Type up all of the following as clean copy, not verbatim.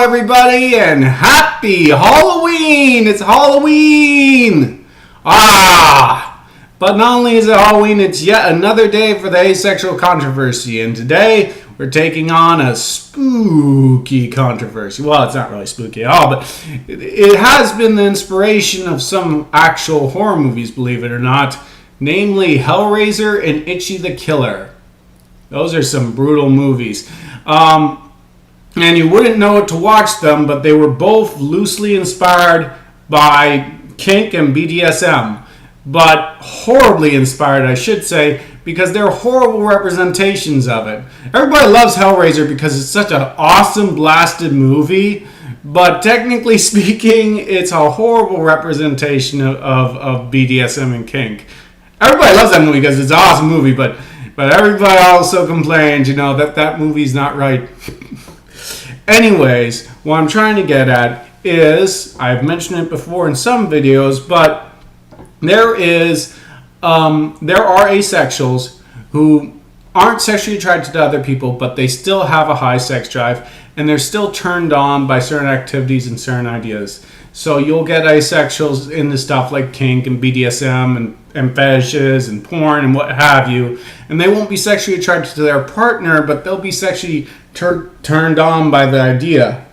everybody, and happy Halloween! It's Halloween! But not only is it Halloween, it's yet another day for the asexual controversy. And today, we're taking on a spooky controversy. Well, it's not really spooky at all, but it has been the inspiration of some actual horror movies, believe it or not. Namely, Hellraiser and Itchy the Killer. Those are some brutal movies. And you wouldn't know it to watch them, but they were both loosely inspired by Kink and BDSM. But horribly inspired, I should say, because they're horrible representations of it. Everybody loves Hellraiser because it's such an awesome, blasted movie. But technically speaking, it's a horrible representation of BDSM and Kink. Everybody loves that movie because it's an awesome movie, but everybody also complains, that movie's not right. Anyways, what I'm trying to get at is, I've mentioned it before in some videos, but there are asexuals who aren't sexually attracted to other people, but they still have a high sex drive, and they're still turned on by certain activities and certain ideas. So you'll get asexuals into stuff like kink and BDSM and fetishes and porn and what have you, and they won't be sexually attracted to their partner, but they'll be sexually turned on by the idea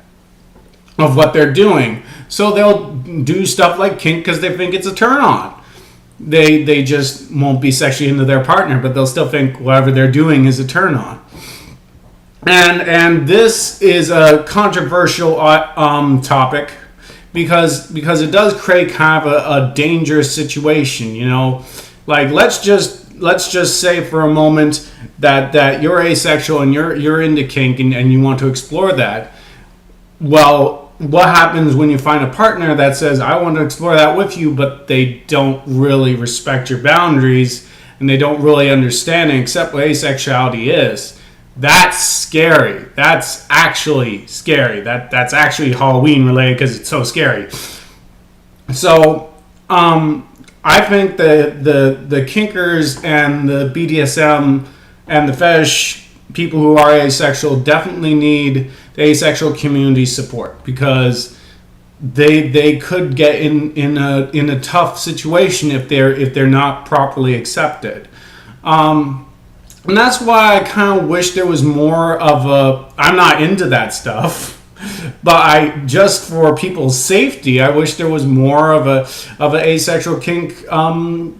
of what they're doing. So they'll do stuff like kink because they think it's a turn on. They just won't be sexually into their partner, but they'll still think whatever they're doing is a turn on. And this is a controversial topic because it does create kind of a dangerous situation. Like let's just say for a moment that you're asexual and you're into kink and you want to explore that. Well, what happens when you find a partner that says, I want to explore that with you, but they don't really respect your boundaries and they don't really understand and accept what asexuality is? That's scary. That's actually scary. That's actually Halloween related because it's so scary. So, I think the kinkers and the BDSM and the fetish people who are asexual definitely need the asexual community support because they could get in a tough situation if they're not properly accepted. And that's why I kind of wish there was more of I'm not into that stuff. But just for people's safety, I wish there was more of an asexual kink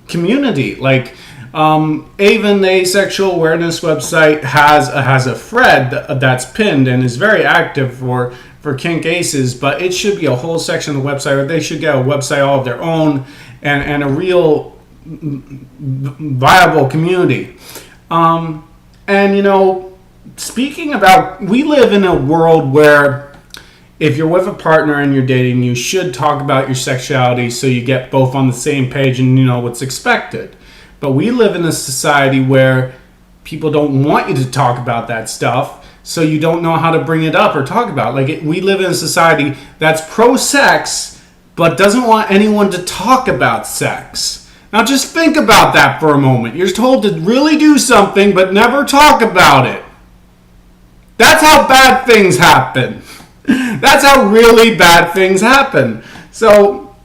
community. Like even the Asexual Awareness website has a thread that's pinned and is very active for kink aces. But it should be a whole section of the website, or they should get a website all of their own and a real viable community. Speaking about, we live in a world where if you're with a partner and you're dating, you should talk about your sexuality so you get both on the same page and you know what's expected. But we live in a society where people don't want you to talk about that stuff, so you don't know how to bring it up or talk about it. We live in a society that's pro-sex, but doesn't want anyone to talk about sex. Now just think about that for a moment. You're told to really do something, but never talk about it. That's how bad things happen. That's how really bad things happen. So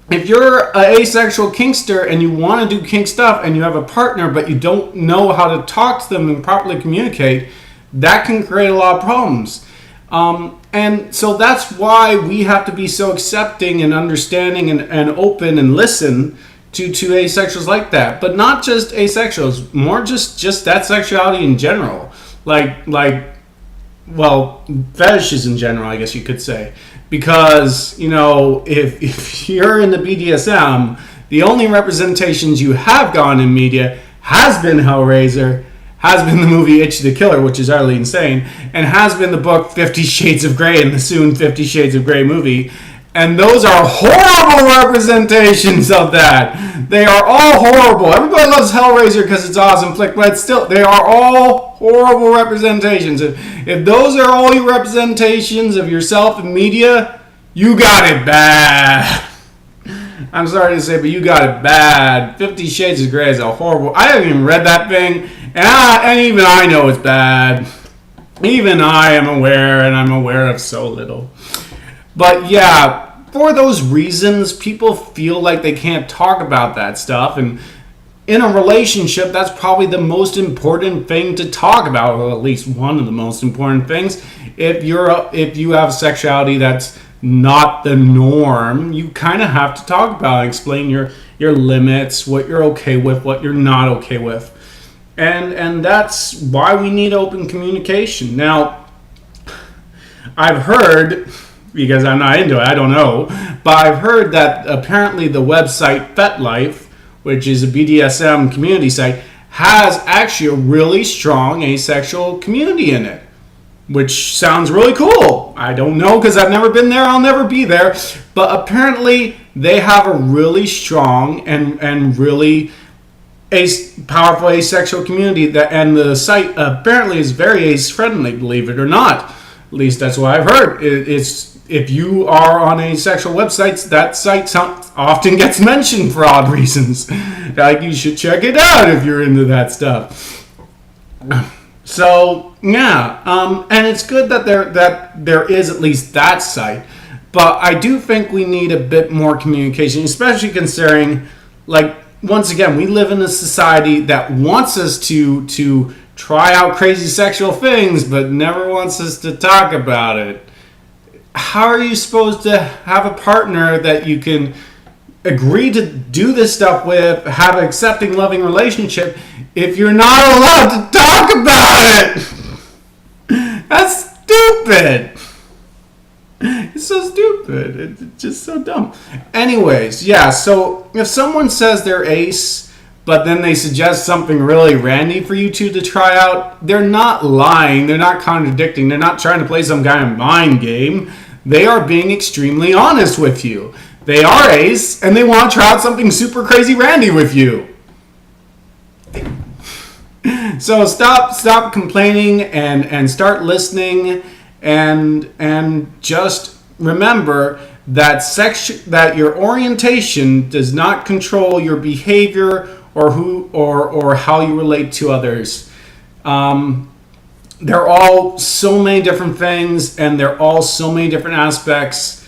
if you're an asexual kinkster and you want to do kink stuff and you have a partner but you don't know how to talk to them and properly communicate, that can create a lot of problems. And so that's why we have to be so accepting and understanding and open and listen to asexuals like that. But not just asexuals, more just that sexuality in general. Well, fetishes in general, I guess you could say. Because, if you're in the BDSM, the only representations you have gotten in media has been Hellraiser, has been the movie Itchy the Killer, which is utterly insane, and has been the book 50 Shades of Grey and the soon 50 Shades of Grey movie. And those are horrible representations of that. They are all horrible. Everybody loves Hellraiser because it's awesome flick, but still, they are all horrible representations. If those are all your representations of yourself in media, you got it bad. I'm sorry to say, but you got it bad. 50 Shades of Grey is a horrible... I haven't even read that thing, and even I know it's bad. Even I am aware, and I'm aware of so little. But yeah, for those reasons, people feel like they can't talk about that stuff. And in a relationship, that's probably the most important thing to talk about, or at least one of the most important things. If you have sexuality that's not the norm, you kind of have to talk about it, explain your limits, what you're okay with, what you're not okay with. And that's why we need open communication. Now, I've heard, because I'm not into it, I don't know, but I've heard that apparently the website FetLife, which is a BDSM community site, has actually a really strong asexual community in it, which sounds really cool. I don't know because I've never been there, I'll never be there, but apparently they have a really strong and really powerful asexual community, and the site apparently is very ace friendly, believe it or not. At least that's what I've heard. It's if you are on asexual websites, that site often gets mentioned for odd reasons. Like, you should check it out if you're into that stuff. So yeah, and it's good that there is at least that site. But I do think we need a bit more communication, especially considering, like, once again, we live in a society that wants us to try out crazy sexual things, but never wants us to talk about it. How are you supposed to have a partner that you can agree to do this stuff with, have an accepting, loving relationship, if you're not allowed to talk about it? That's stupid. It's so stupid. It's just so dumb. Anyways, yeah, so if someone says they're ace, but then they suggest something really randy for you to try out, they're not lying. They're not contradicting. They're not trying to play some kind of mind game. They are being extremely honest with you. They are ace, and they want to try out something super crazy randy with you. So stop complaining and start listening. And just remember that that your orientation does not control your behavior or how you relate to others. They're all so many different things, and they're all so many different aspects,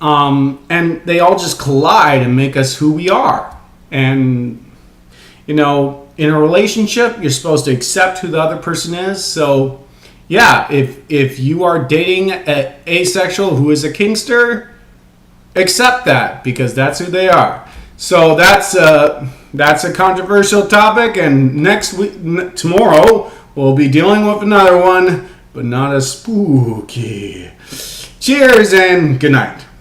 and they all just collide and make us who we are. And in a relationship, you're supposed to accept who the other person is. So yeah, if you are dating an asexual who is a kinkster, accept that, because that's who they are. So that's a controversial topic, and next week, tomorrow, we'll be dealing with another one, but not as spooky. Cheers and good night.